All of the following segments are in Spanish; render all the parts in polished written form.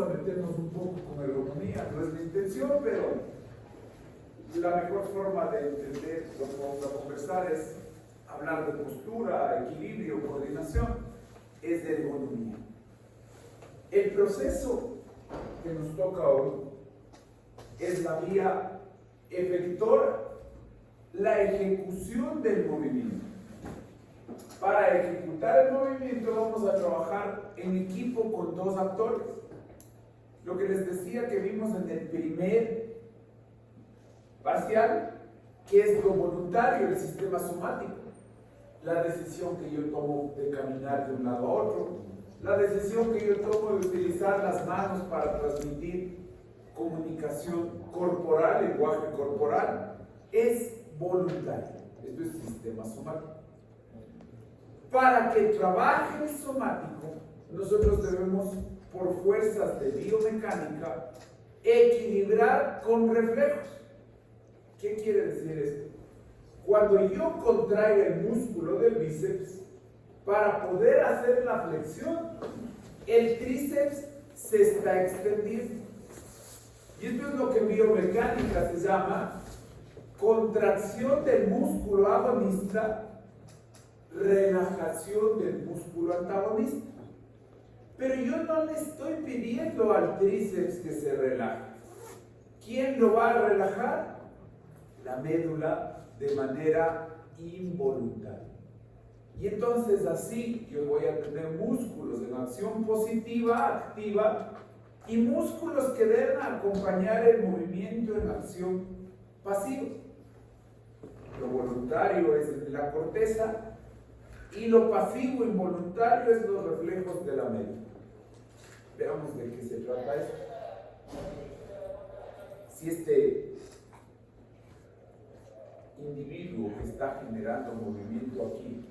a meternos un poco con ergonomía, no es mi intención, pero la mejor forma de entender lo que vamos a conversar es hablar de postura, equilibrio, coordinación, es de ergonomía. El proceso que nos toca hoy es la vía efectora, la ejecución del movimiento. Para ejecutar el movimiento vamos a trabajar en equipo con dos actores. Lo que les decía que vimos en el primer parcial, que es lo voluntario, el sistema somático. La decisión que yo tomo de caminar de un lado a otro, la decisión que yo tomo de utilizar las manos para transmitir comunicación corporal, lenguaje corporal, es voluntario. Esto es sistema somático. Para que trabaje el somático, nosotros debemos, por fuerzas de biomecánica, equilibrar con reflejos. ¿Qué quiere decir esto? Cuando yo contraiga el músculo del bíceps, para poder hacer la flexión, el tríceps se está extendiendo. Y esto es lo que en biomecánica se llama contracción del músculo agonista, relajación del músculo antagonista. Pero yo no le estoy pidiendo al tríceps que se relaje. ¿Quién lo va a relajar? La médula, de manera involuntaria. Y entonces así yo voy a tener músculos en acción positiva, activa, y músculos que deben acompañar el movimiento en acción pasiva. Lo voluntario es la corteza y lo pasivo involuntario es los reflejos de la médula. Veamos de qué se trata esto. Si este individuo que está generando movimiento aquí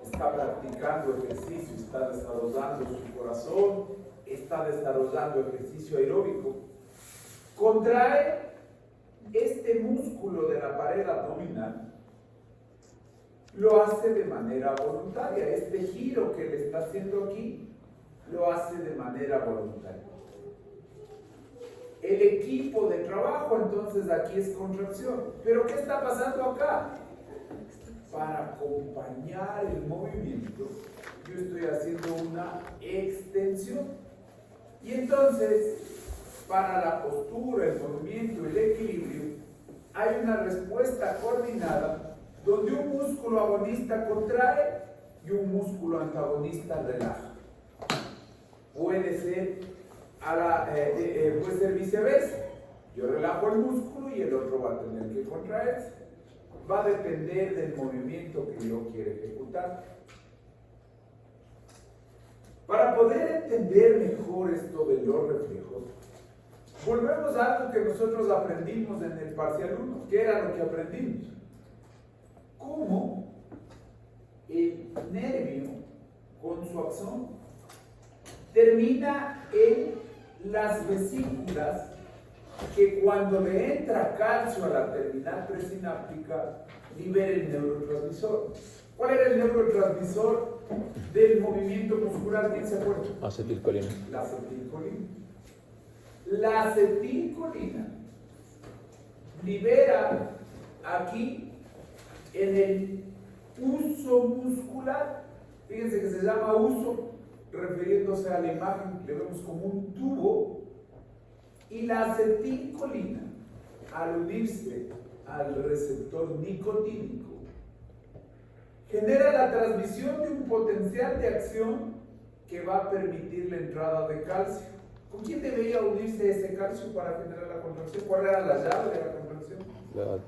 está practicando ejercicio, está desarrollando su corazón, está desarrollando ejercicio aeróbico, contrae este músculo de la pared abdominal, lo hace de manera voluntaria. Este giro que le está haciendo aquí lo hace de manera voluntaria. El equipo de trabajo entonces aquí es contracción. ¿Pero qué está pasando acá? Para acompañar el movimiento, yo estoy haciendo una extensión. Y entonces, para la postura, el movimiento, el equilibrio, hay una respuesta coordinada donde un músculo agonista contrae y un músculo antagonista relaja. Puede ser, puede ser viceversa. Yo relajo el músculo y el otro va a tener que contraerse. Va a depender del movimiento que yo quiera ejecutar. Para poder entender mejor esto de los reflejos, volvemos a algo que nosotros aprendimos en el parcial 1. ¿Qué era lo que aprendimos? Cómo el nervio, con su axón, termina en las vesículas que cuando le entra calcio a la terminal presináptica libera el neurotransmisor. ¿Cuál era el neurotransmisor del movimiento muscular? ¿Quién se acuerda? Acetilcolina. La acetilcolina. La acetilcolina libera aquí en el uso muscular. Fíjense que se llama uso, refiriéndose a la imagen que vemos como un tubo. Y la acetilcolina, al unirse al receptor nicotínico, genera la transmisión de un potencial de acción que va a permitir la entrada de calcio. ¿Con quién debería unirse ese calcio para generar la contracción? ¿Cuál era la llave de la contracción? La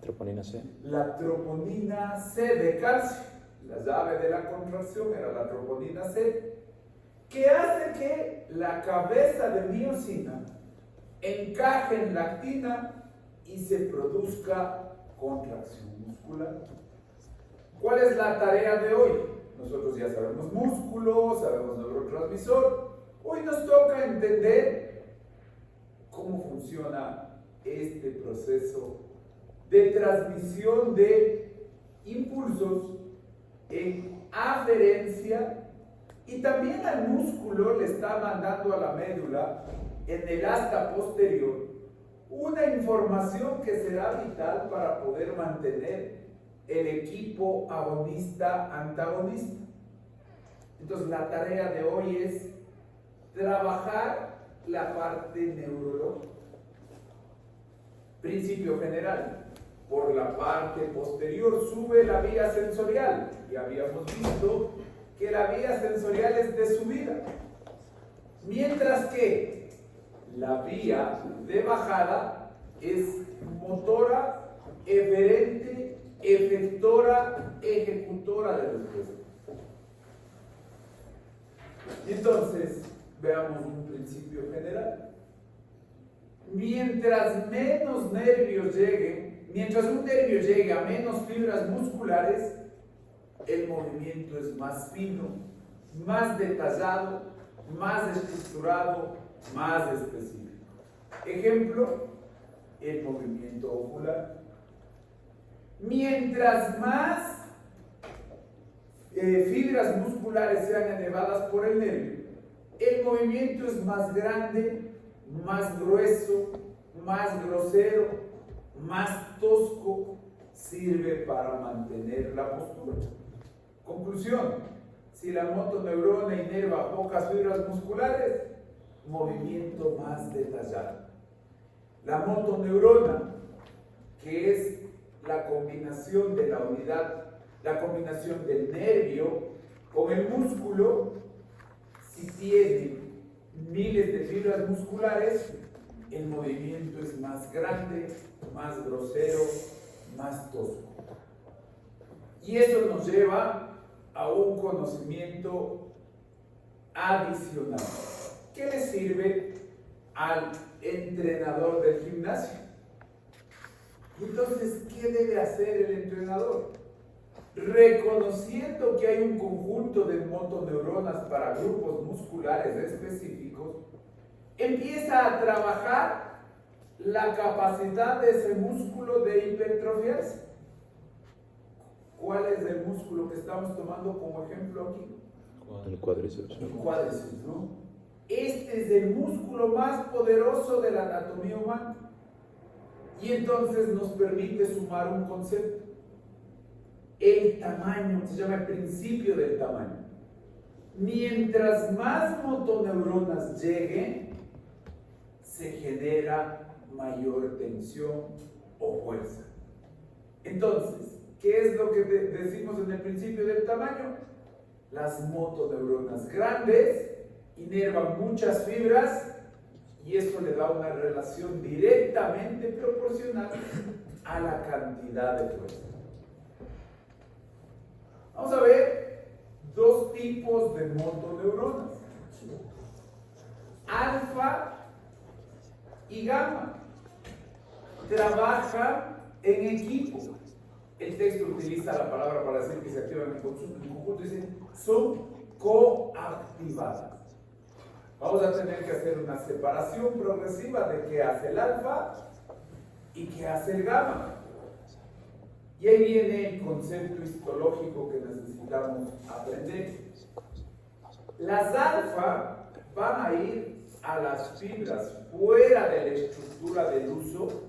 troponina C. La troponina C de calcio. La llave de la contracción era la troponina C, que hace que la cabeza de miosina encaje en la actina y se produzca contracción muscular. ¿Cuál es la tarea de hoy? Nosotros ya sabemos músculo, sabemos neurotransmisor. Hoy nos toca entender cómo funciona este proceso de transmisión de impulsos en aferencia Y también al músculo le está mandando a la médula, en el asta posterior, una información que será vital para poder mantener el equipo agonista-antagonista. Entonces la tarea de hoy es trabajar la parte neurológica. Principio general. Por la parte posterior sube la vía sensorial. Y habíamos visto que la vía sensorial es de subida. Mientras que la vía de bajada es motora, eferente, efectora, ejecutora de respuesta. Entonces, veamos un principio general. Mientras menos nervios lleguen, mientras un nervio llegue a menos fibras musculares, el movimiento es más fino, más detallado, más estructurado, más específico. Ejemplo, el movimiento ocular. Mientras más fibras musculares sean elevadas por el nervio, el movimiento es más grande, más grueso, más grosero, más tosco, sirve para mantener la postura. Conclusión: si la motoneurona inerva pocas fibras musculares, movimiento más detallado. La motoneurona, que es la combinación de la unidad, la combinación del nervio con el músculo, si tiene miles de fibras musculares, el movimiento es más grande, más grosero, más tosco. Y eso nos lleva a un conocimiento adicional que le sirve al entrenador del gimnasio. Entonces, ¿qué debe hacer el entrenador? Reconociendo que hay un conjunto de motoneuronas para grupos musculares específicos, empieza a trabajar la capacidad de ese músculo de hipertrofiarse. ¿Cuál es el músculo que estamos tomando como ejemplo aquí? El cuádriceps. El cuádriceps, ¿no? Este es el músculo más poderoso de la anatomía humana. Y entonces nos permite sumar un concepto. El tamaño, se llama el principio del tamaño. Mientras más motoneuronas lleguen, se genera mayor tensión o fuerza. Entonces, ¿qué es lo que decimos en el principio del tamaño? Las motoneuronas grandes inervan muchas fibras y eso le da una relación directamente proporcional a la cantidad de fuerza. Vamos a ver dos tipos de motoneuronas: alfa y gamma. Trabajan en equipo. El texto utiliza la palabra para decir que se activan en conjunto, dice son coactivadas. Vamos a tener que hacer una separación progresiva de qué hace el alfa y qué hace el gamma. Y ahí viene el concepto histológico que necesitamos aprender. Las alfa van a ir a las fibras fuera de la estructura del uso,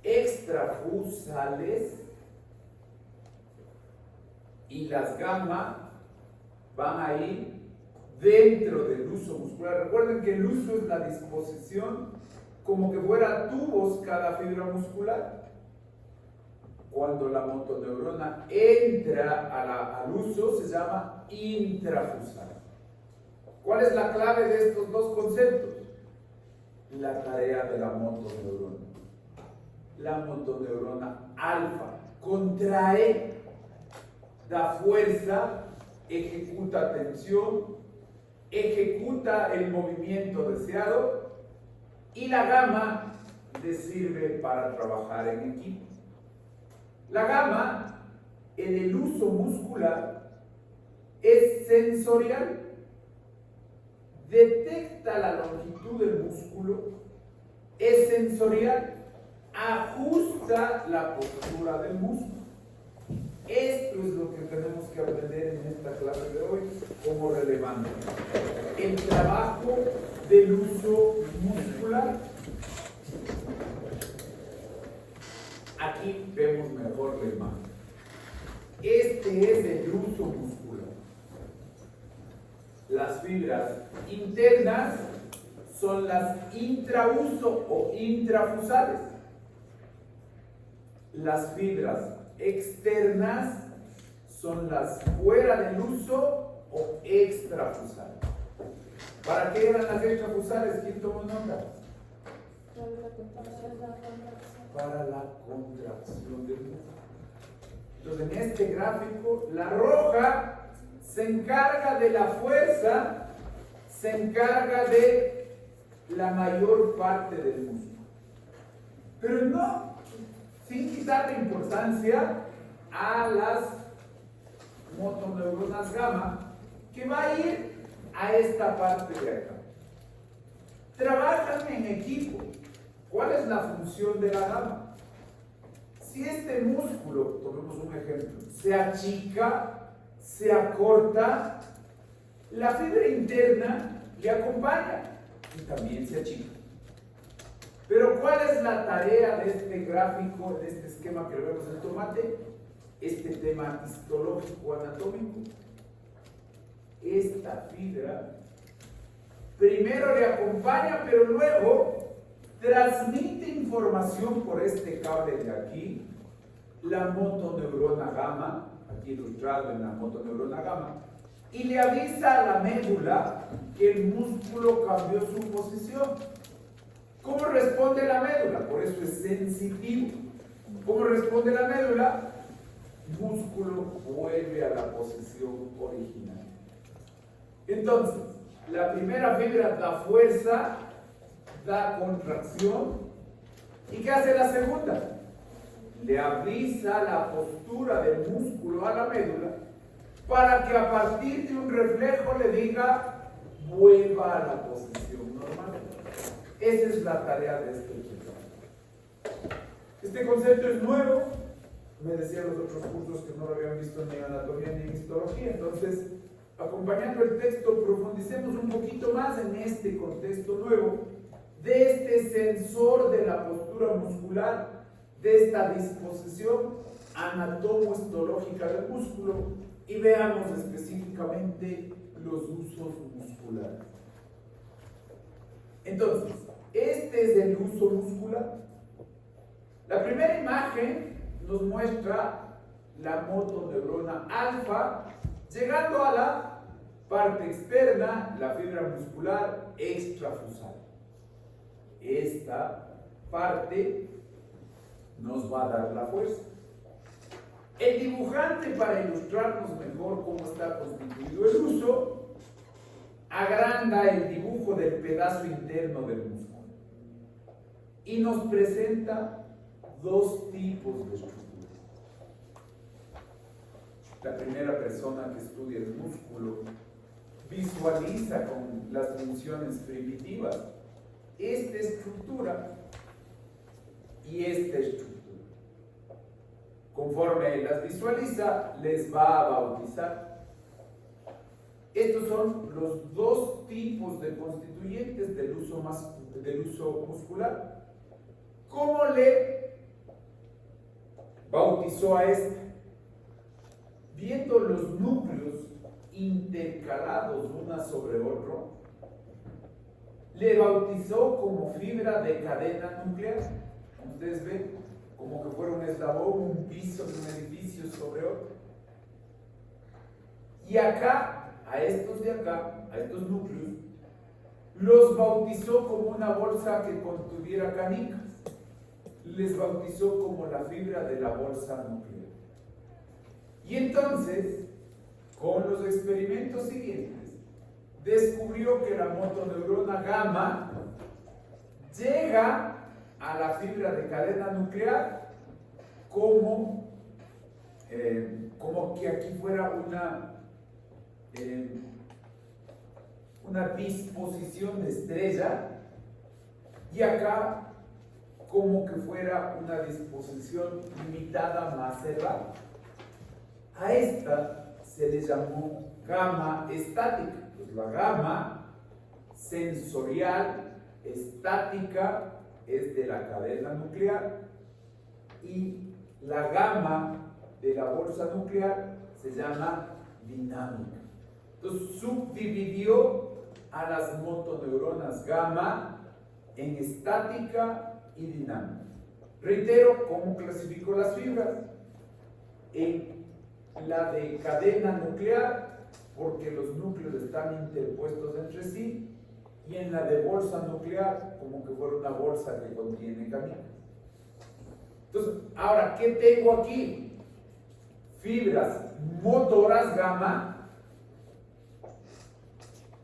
extrafusales, y las gamma van a ir dentro del uso muscular. Recuerden que el uso es la disposición como que fuera tubos cada fibra muscular. Cuando la motoneurona entra al uso, se llama intrafusal. ¿Cuál es la clave de estos dos conceptos? La tarea de la motoneurona. La motoneurona alfa contrae, da fuerza, ejecuta tensión, ejecuta el movimiento deseado, y la gamma le sirve para trabajar en equipo. La gamma, en el uso muscular, es sensorial. Detecta la longitud del músculo, es sensorial, ajusta la postura del músculo. Esto es lo que tenemos que aprender en esta clase de hoy como relevante. El trabajo del uso muscular. Aquí vemos mejor la imagen. Este es el uso muscular. Las fibras internas son las intrauso o intrafusales. Las fibras externas son las fuera del uso o extrafusales. ¿Para qué eran las extrafusales? ¿Quién tomó nota? Para la contracción del músculo. Entonces, en este gráfico, la roja se encarga de la fuerza, se encarga de la mayor parte del músculo. Pero no, sin quitarle importancia a las motoneuronas gamma, que va a ir a esta parte de acá. Trabajan en equipo. ¿Cuál es la función de la gamma? Si este músculo, tomemos un ejemplo, se achica, se acorta, la fibra interna le acompaña y también se achica. Pero ¿cuál es la tarea de este gráfico, de este esquema que vemos en el tomate? Este tema histológico anatómico. Esta fibra primero le acompaña, pero luego transmite información por este cable de aquí, la motoneurona gamma, aquí ilustrado en la motoneurona gamma, y le avisa a la médula que el músculo cambió su posición. ¿Cómo responde la médula? Por eso es sensitivo. ¿Cómo responde la médula? El músculo vuelve a la posición original. Entonces, la primera fibra da fuerza, da contracción. ¿Y qué hace la segunda? Le avisa la postura del músculo a la médula para que a partir de un reflejo le diga vuelva a la posición normal. Esa es la tarea de este ejercicio. Este concepto es nuevo. Me decían los otros cursos que no lo habían visto ni en anatomía ni en histología. Entonces, acompañando el texto, profundicemos un poquito más en este contexto nuevo de este sensor de la postura muscular, de esta disposición anatomo-histológica del músculo, y veamos específicamente los usos musculares. Entonces, este es el uso muscular. La primera imagen nos muestra la motoneurona alfa llegando a la parte externa, la fibra muscular extrafusal. Esta parte nos va a dar la fuerza. El dibujante, para ilustrarnos mejor cómo está constituido el uso, agranda el dibujo del pedazo interno del músculo y nos presenta dos tipos de estructuras. La primera persona que estudia el músculo visualiza con las funciones primitivas esta estructura y esta estructura. Conforme las visualiza, les va a bautizar. Estos son los dos tipos de constituyentes del uso muscular. ¿Cómo le bautizó a esta? Viendo los núcleos intercalados una sobre otro, le bautizó como fibra de cadena nuclear. Como ustedes ven, como que fuera un eslabón, un piso de un edificio sobre otro. Y acá, a estos de acá, a estos núcleos, los bautizó como una bolsa que contuviera canicas. Les bautizó como la fibra de la bolsa nuclear. Y entonces, con los experimentos siguientes, descubrió que la motoneurona gamma llega a la fibra de cadena nuclear como que aquí fuera una disposición de estrella, y acá como que fuera una disposición limitada más elevada. A esta se le llamó gama estática. Pues la gama sensorial estática es de la cadena nuclear y la gama de la bolsa nuclear se llama dinámica. Entonces subdividió a las motoneuronas gamma en estática y dinámica. Reitero, ¿cómo clasificó las fibras? En la de cadena nuclear, porque los núcleos están interpuestos entre sí, y en la de bolsa nuclear, como que fuera una bolsa que contiene caminos. Entonces, ahora, ¿qué tengo aquí? Fibras motoras gamma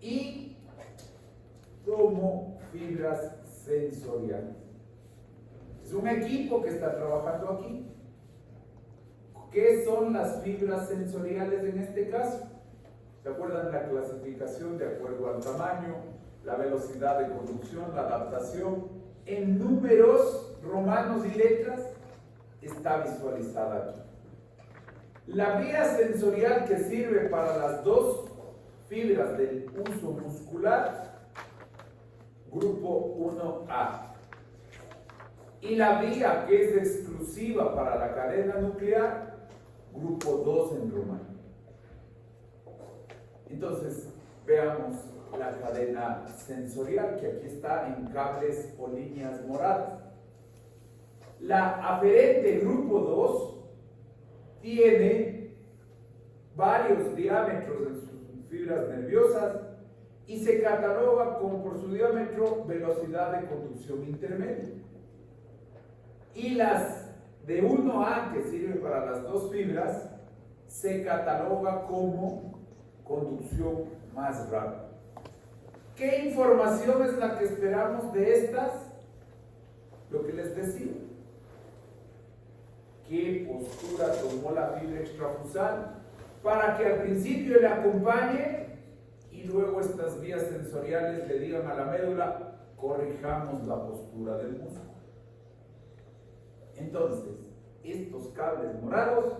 y como fibras sensoriales. Es un equipo que está trabajando aquí. ¿Qué son las fibras sensoriales en este caso? ¿Se acuerdan la clasificación de acuerdo al tamaño, la velocidad de conducción, la adaptación? En números romanos y letras está visualizada aquí. La vía sensorial que sirve para las dos fibras del uso muscular, grupo 1A. Y la vía que es exclusiva para la cadena nuclear, grupo 2 en romano. Entonces, veamos la cadena sensorial que aquí está en cables o líneas moradas. La aferente grupo 2 tiene varios diámetros en sus fibras nerviosas y se cataloga como por su diámetro velocidad de conducción intermedia. Y las de 1A, que sirve para las dos fibras, se cataloga como conducción más rápida. ¿Qué información es la que esperamos de estas? Lo que les decía. ¿Qué postura tomó la fibra extrafusal para que al principio le acompañe y luego estas vías sensoriales le digan a la médula, corrijamos la postura del músculo? Entonces, estos cables morados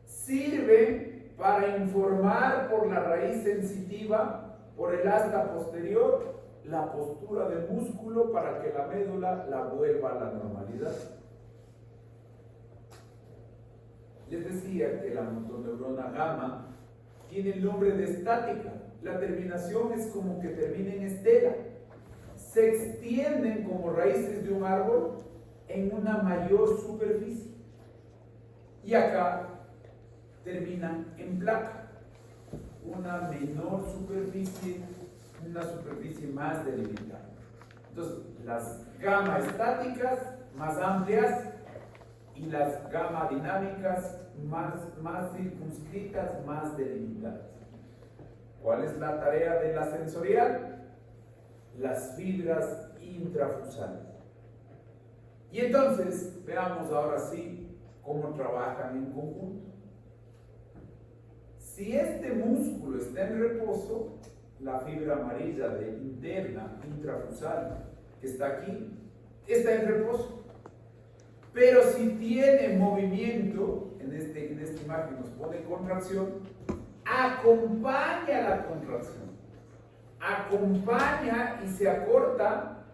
sirven para informar por la raíz sensitiva, por el asta posterior, la postura del músculo para que la médula la vuelva a la normalidad. Les decía que la motoneurona gamma tiene el nombre de estática. La terminación es como que termina en estela. Se extienden como raíces de un árbol en una mayor superficie. Y acá terminan en placa. Una menor superficie, una superficie más delimitada. Entonces, las gamma estáticas más amplias y las gamma dinámicas más circunscritas, más delimitadas. ¿Cuál es la tarea de la sensorial? Las fibras intrafusales. Y entonces, veamos ahora sí cómo trabajan en conjunto. Si este músculo está en reposo, la fibra amarilla de interna intrafusal que está aquí, está en reposo. Pero si tiene movimiento, en esta imagen nos pone contracción, acompaña la contracción, acompaña y se acorta,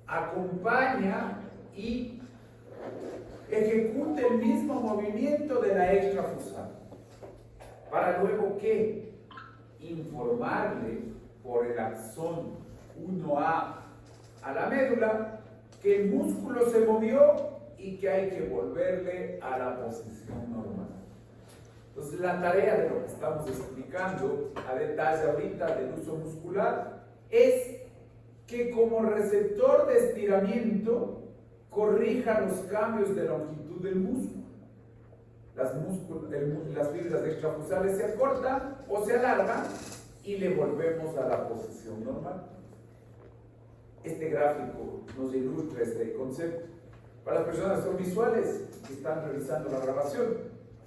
acompaña y ejecuta el mismo movimiento de la extrafusal. Para luego, ¿qué? Informarle por el axón 1A a la médula que el músculo se movió y que hay que volverle a la posición normal. Entonces, la tarea de lo que estamos explicando a detalle ahorita del uso muscular es que como receptor de estiramiento corrija los cambios de longitud del músculo. Las fibras extrafusales se acortan o se alargan y le volvemos a la posición normal. Este gráfico nos ilustra este concepto. Para las personas que son visuales, que están revisando la grabación,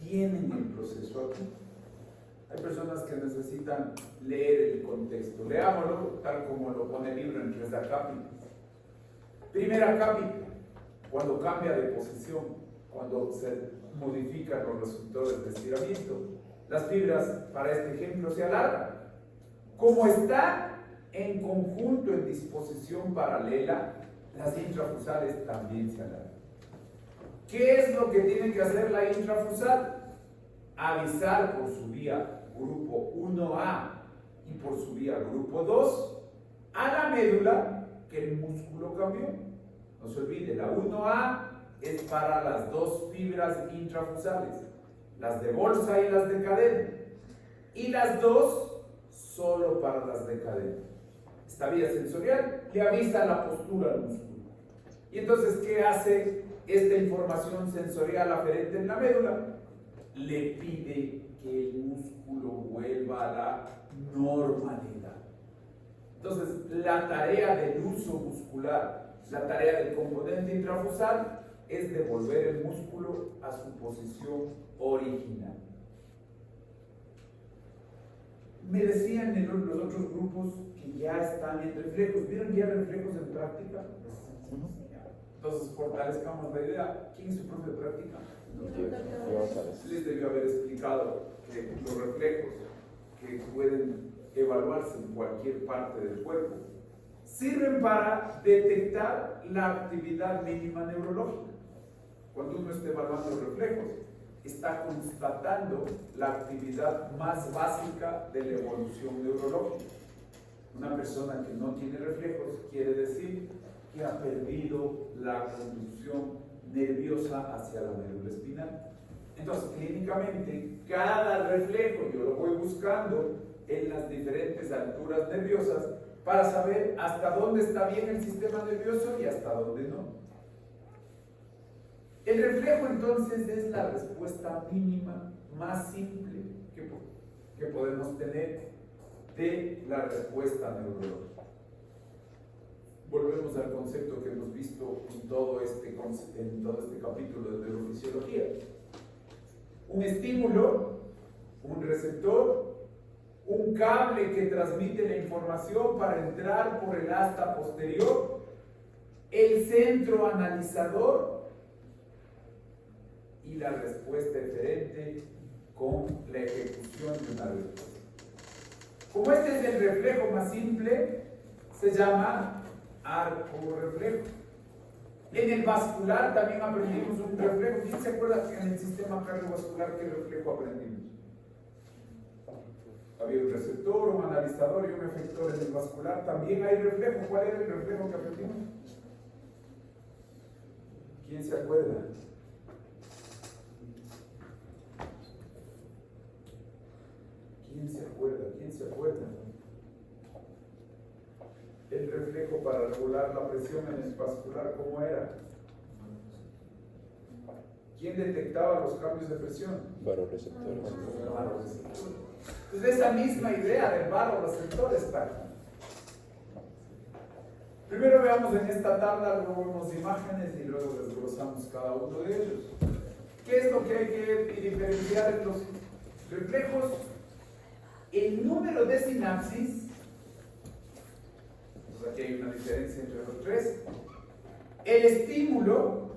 tienen el proceso aquí. Hay personas que necesitan leer el contexto. Leámoslo tal como lo pone el libro en 3 acápitas. Primera acápita, cuando cambia de posición. cuando se modifican los receptores de estiramiento, las fibras para este ejemplo se alargan. Como está en conjunto en disposición paralela, las intrafusales también se alargan. ¿Qué es lo que tiene que hacer la intrafusal? Avisar por su vía grupo 1A y por su vía grupo 2 a la médula que el músculo cambió. No se olvide, la 1A es para las dos fibras intrafusales, las de bolsa y las de cadena, y las dos solo para las de cadena. Esta vía sensorial le avisa la postura al músculo. Y entonces, ¿qué hace esta información sensorial aferente en la médula? Le pide que el músculo vuelva a la normalidad. Entonces, la tarea del uso muscular, la tarea del componente intrafusal, es devolver el músculo a su posición original. Me decían en los otros grupos que ya están en reflejos. ¿Vieron ya reflejos en práctica? Entonces, fortalezcamos la idea. ¿Quién es su profe de práctica? Les debió haber explicado que los reflejos que pueden evaluarse en cualquier parte del cuerpo sirven para detectar la actividad mínima neurológica. Cuando uno está evaluando reflejos, está constatando la actividad más básica de la evolución neurológica. Una persona que no tiene reflejos quiere decir que ha perdido la conducción nerviosa hacia la médula espinal. Entonces, clínicamente, cada reflejo yo lo voy buscando en las diferentes alturas nerviosas para saber hasta dónde está bien el sistema nervioso y hasta dónde no. El reflejo entonces es la respuesta mínima más simple que podemos tener de la respuesta neurológica. Volvemos al concepto que hemos visto en todo este capítulo de neurofisiología. Un estímulo, un receptor, un cable que transmite la información para entrar por el asta posterior, el centro analizador y la respuesta eferente con la ejecución de una respuesta. Como este es el reflejo más simple, se llama arco reflejo. En el vascular también aprendimos un reflejo. ¿Quién se acuerda que en el sistema cardiovascular qué reflejo aprendimos? Había un receptor, un analizador y un efector. En el vascular también hay reflejo. ¿Cuál era el reflejo que aprendimos? ¿Quién se acuerda? ¿Quién se acuerda? ¿Quién se acuerda? El reflejo para regular la presión en el vascular, ¿cómo era? ¿Quién detectaba los cambios de presión? Varoreceptores. Entonces, esa misma idea del varoreceptor está aquí. Primero veamos en esta tabla, luego vemos imágenes y luego desglosamos cada uno de ellos. ¿Qué es lo que hay que diferenciar en los reflejos? El número de sinapsis. Aquí hay una diferencia entre los tres. El estímulo,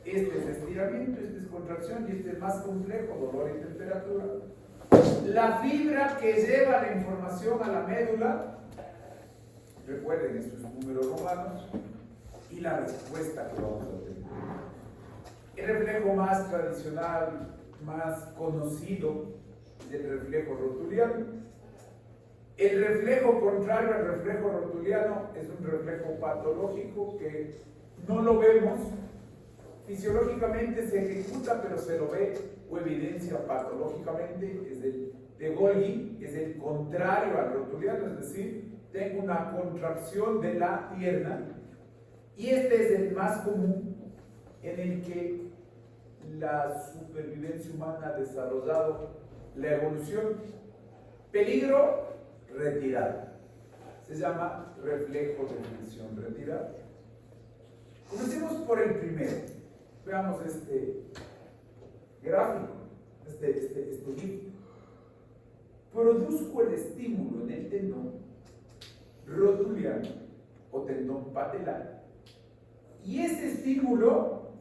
este es estiramiento, este es contracción y este es más complejo, dolor y temperatura. La fibra que lleva la información a la médula, recuerden estos números romanos, y la respuesta que vamos a obtener. El reflejo más tradicional, más conocido, es el reflejo rotuliano. El reflejo contrario al reflejo rotuliano es un reflejo patológico que no lo vemos, fisiológicamente se ejecuta, pero se lo ve o evidencia patológicamente, es el de Golgi, es el contrario al rotuliano, es decir, tengo una contracción de la pierna, y este es el más común en el que la supervivencia humana ha desarrollado la evolución. Peligro, retirada. Se llama reflejo de flexión retirada. Comencemos por el primero. Veamos este gráfico, este GIF. Produzco el estímulo en el tendón rotuliano o tendón patelar. Y ese estímulo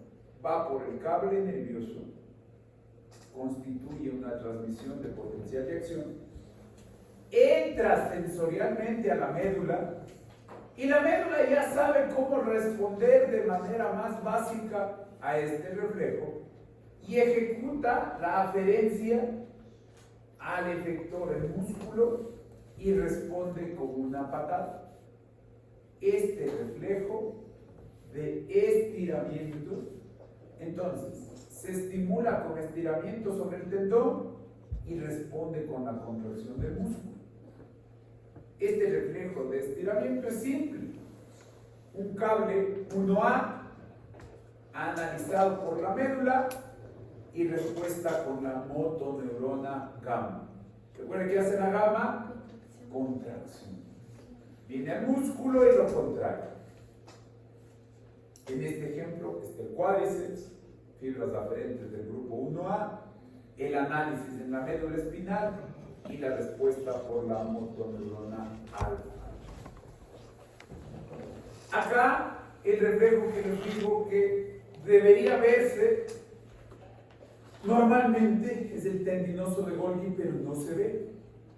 va por el cable nervioso, constituye una transmisión de potencial de acción, entra sensorialmente a la médula y la médula ya sabe cómo responder de manera más básica a este reflejo y ejecuta la aferencia al efector, el músculo, y responde con una patada. Este reflejo de estiramiento, entonces, se estimula con estiramiento sobre el tendón y responde con la contracción del músculo. Este reflejo de estiramiento es simple. Un cable 1A analizado por la médula y respuesta con la motoneurona gamma. Recuerden que hace la gamma, contracción. Viene al músculo y lo contrae. En este ejemplo, el cuádriceps, fibras aferentes del grupo 1A, el análisis en la médula espinal y la respuesta por la motoneurona alfa. Acá el reflejo que les digo que debería verse normalmente es el tendinoso de Golgi, pero no se ve.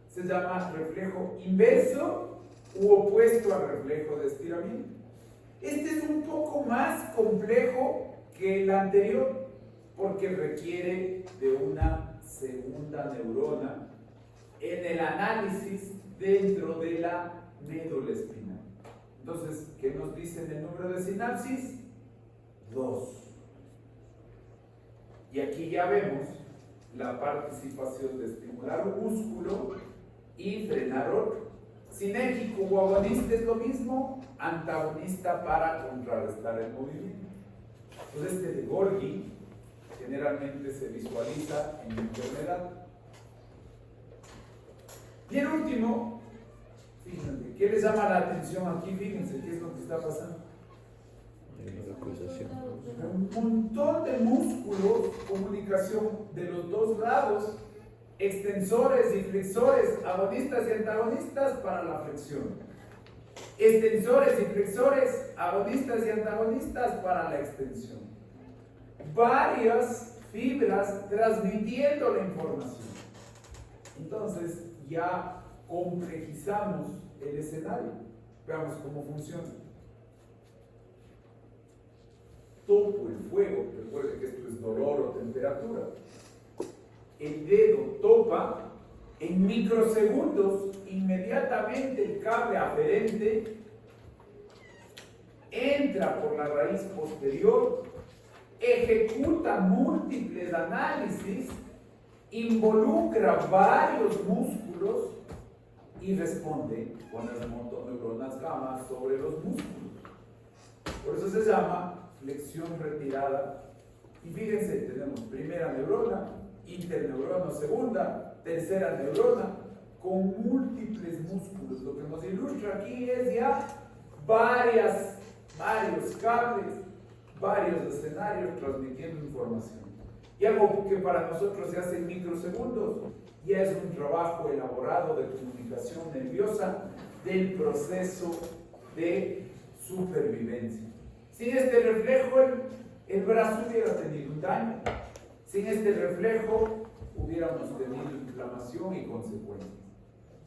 Se llama reflejo inverso u opuesto al reflejo de estiramiento. Este es un poco más complejo que el anterior porque requiere de una segunda neurona en el análisis dentro de la médula espinal. Entonces, ¿qué nos dicen el número de sinapsis? 2. Y aquí ya vemos la participación de estimular un músculo y frenar otro. Sinérgico o agonista es lo mismo, antagonista para contrarrestar el movimiento. Entonces, este de Golgi generalmente se visualiza en enfermedad. Y el último, fíjense, ¿qué les llama la atención aquí? Fíjense, ¿qué es lo que está pasando? Un montón de músculos, comunicación de los dos lados, extensores y flexores, agonistas y antagonistas para la flexión. Extensores y flexores, agonistas y antagonistas para la extensión. Varias fibras transmitiendo la información. Entonces ya complejizamos el escenario. Veamos cómo funciona. Toco el fuego, recuerden que esto es dolor o temperatura. El dedo topa, en microsegundos, inmediatamente el cable aferente entra por la raíz posterior, ejecuta múltiples análisis, involucra varios músculos y responde con las motoneuronas gamma sobre los músculos. Por eso se llama flexión retirada. Y fíjense, tenemos primera neurona, interneurona segunda, tercera neurona, con múltiples músculos. Lo que nos ilustra aquí es ya varios cables, varios escenarios transmitiendo información. Y algo que para nosotros se hace en microsegundos, ya es un trabajo elaborado de comunicación nerviosa del proceso de supervivencia. Sin este reflejo, el brazo hubiera tenido un daño. Sin este reflejo, hubiéramos tenido inflamación y consecuencias.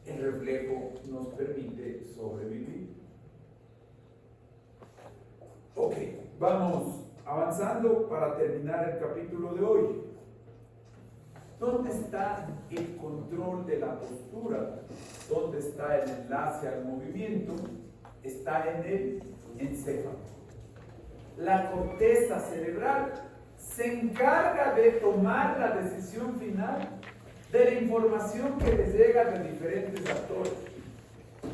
El reflejo nos permite sobrevivir. Ok, vamos avanzando para terminar el capítulo de hoy. ¿Dónde está el control de la postura? ¿Dónde está el enlace al movimiento? Está en el encéfalo. La corteza cerebral se encarga de tomar la decisión final de la información que les llega de diferentes actores.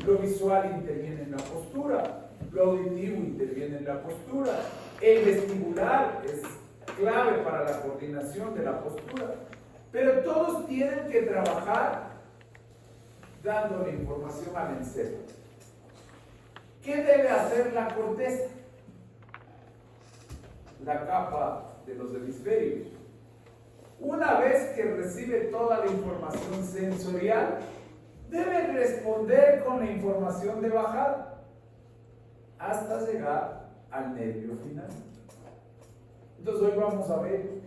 Lo visual interviene en la postura, lo auditivo interviene en la postura, el vestibular es clave para la coordinación de la postura, pero todos tienen que trabajar dando la información al encéfalo. ¿Qué debe hacer la corteza? La capa de los hemisferios. Una vez que recibe toda la información sensorial, debe responder con la información de bajada hasta llegar al nervio final. Entonces hoy vamos a ver,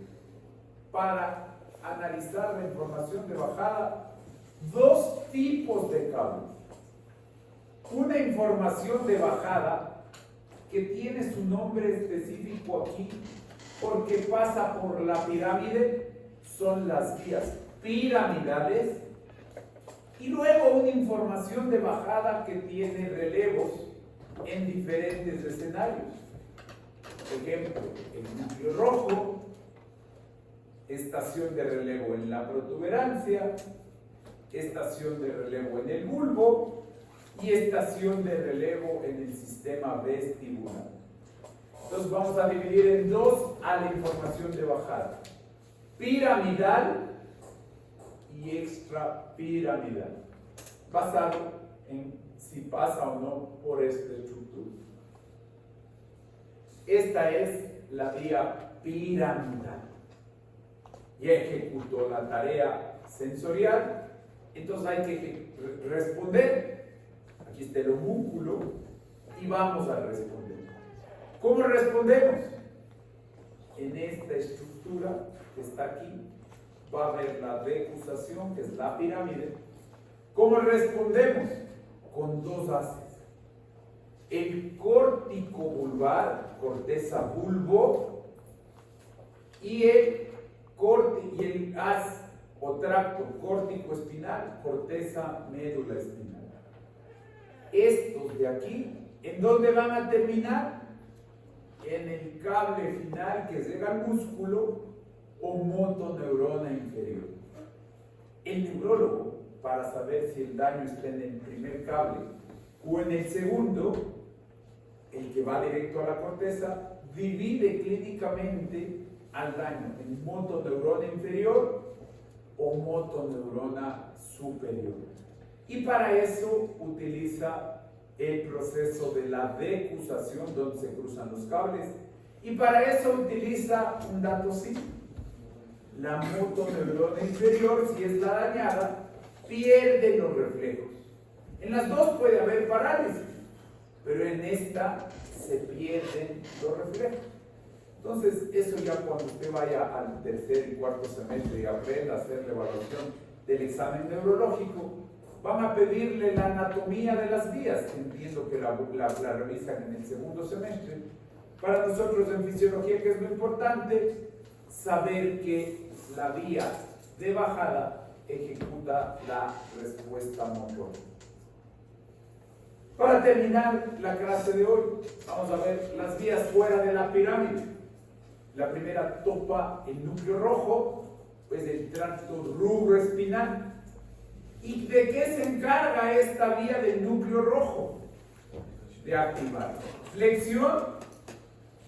para analizar la información de bajada, dos tipos de cables. Una información de bajada que tiene su nombre específico aquí porque pasa por la pirámide, son las vías piramidales, y luego una información de bajada que tiene relevos en diferentes escenarios. Por ejemplo, el núcleo rojo, estación de relevo en la protuberancia, estación de relevo en el bulbo y estación de relevo en el sistema vestibular. Entonces vamos a dividir en dos a la información de bajada: piramidal y extrapiramidal, basado en si pasa o no por esta estructura. Esta es la vía piramidal. Ya ejecutó la tarea sensorial, entonces hay que responder. Aquí está el homúnculo y vamos a responder. ¿Cómo respondemos? En esta estructura que está aquí va a haber la decusación, que es la pirámide. ¿Cómo respondemos? Con dos haces. El córtico vulvar, corteza bulbo, y el haz o tracto córtico espinal, corteza médula espinal. Estos de aquí, ¿en dónde van a terminar? En el cable final que llega al músculo o motoneurona inferior. El neurólogo, para saber si el daño está en el primer cable o en el segundo, el que va directo a la corteza, divide clínicamente al daño en motoneurona inferior o motoneurona superior. Y para eso utiliza el proceso de la decusación, donde se cruzan los cables, y para eso utiliza un dato simple. La motoneurona inferior, si es la dañada, pierde los reflejos. En las dos puede haber parálisis, pero en esta se pierden los reflejos. Entonces, eso ya cuando usted vaya al tercer y cuarto semestre y aprenda a hacer la evaluación del examen neurológico, van a pedirle la anatomía de las vías. Entiendo que la revisan en el segundo semestre. Para nosotros en fisiología, que es lo importante, saber que la vía de bajada ejecuta la respuesta motor. Para terminar la clase de hoy, vamos a ver las vías fuera de la pirámide. La primera topa el núcleo rojo, pues el tracto rubroespinal. ¿Y de qué se encarga esta vía del núcleo rojo? De activar flexión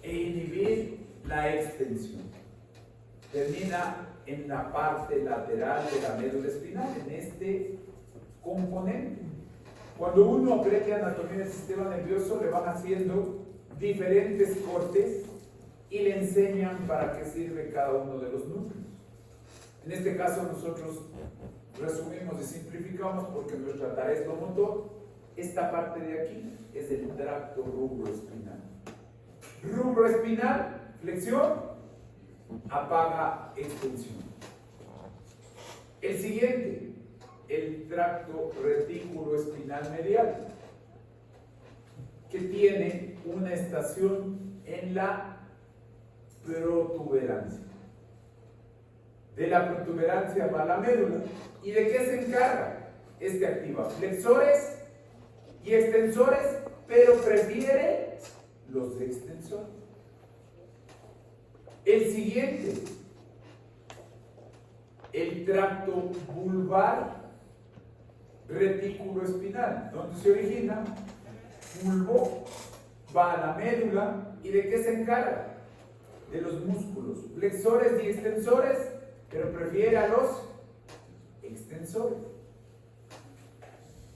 e inhibir la extensión. Termina en la parte lateral de la médula espinal, en este componente. Cuando uno aprende anatomía del sistema nervioso, le van haciendo diferentes cortes y le enseñan para qué sirve cada uno de los núcleos. En este caso nosotros resumimos y simplificamos porque nuestra tarea es lo motor. Esta parte de aquí es el tracto rubroespinal. Rubroespinal, flexión, apaga extensión. El siguiente, el tracto retículoespinal medial, que tiene una estación en la protuberancia. De la protuberancia va la médula. ¿Y de qué se encarga? Este activa flexores y extensores, pero prefiere los extensores. El siguiente, el tracto vulvar retículoespinal, donde se origina, bulbo, va a la médula. ¿Y de qué se encarga? De los músculos flexores y extensores, pero prefiere a los extensores.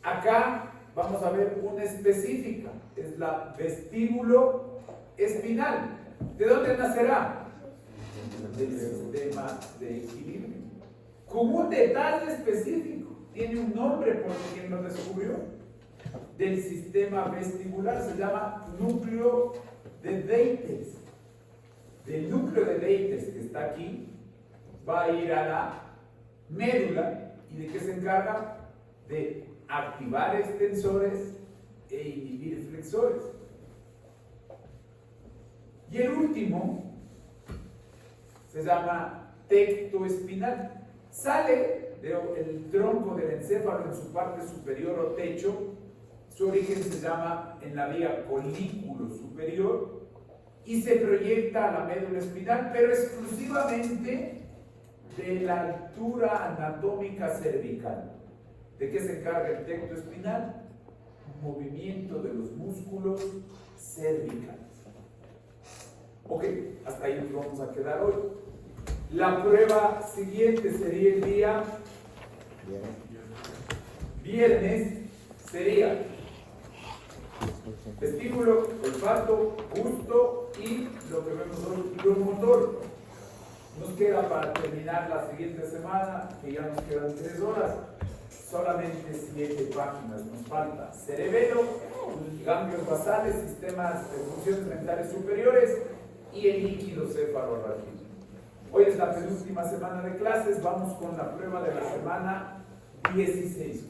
Acá vamos a ver una específica, es la vestíbulo espinal. ¿De dónde nacerá? Del sistema de equilibrio. Con un detalle específico, tiene un nombre por quien lo descubrió, del sistema vestibular, se llama núcleo de Deites. del núcleo de Leibniz que está aquí va a ir a la médula. ¿Y de qué se encarga? De activar extensores e inhibir flexores. Y el último se llama tecto espinal. Sale del tronco del encéfalo en su parte superior o techo. Su origen se llama en la vía colículo superior y se proyecta a la médula espinal, pero exclusivamente de la altura anatómica cervical. ¿De qué se encarga el tecto espinal? Movimiento de los músculos cervicales. Ok, hasta ahí nos vamos a quedar hoy. La prueba siguiente sería el día viernes, sería vestíbulo, olfato, gusto y lo que vemos hoy, lo motor. Nos queda para terminar la siguiente semana, que ya nos quedan 3 horas, solamente 7 páginas. Nos falta cerebelo, ganglios basales, sistemas de funciones mentales superiores y el líquido cefalorraquídeo. Hoy es la penúltima semana de clases, vamos con la prueba de la semana 16.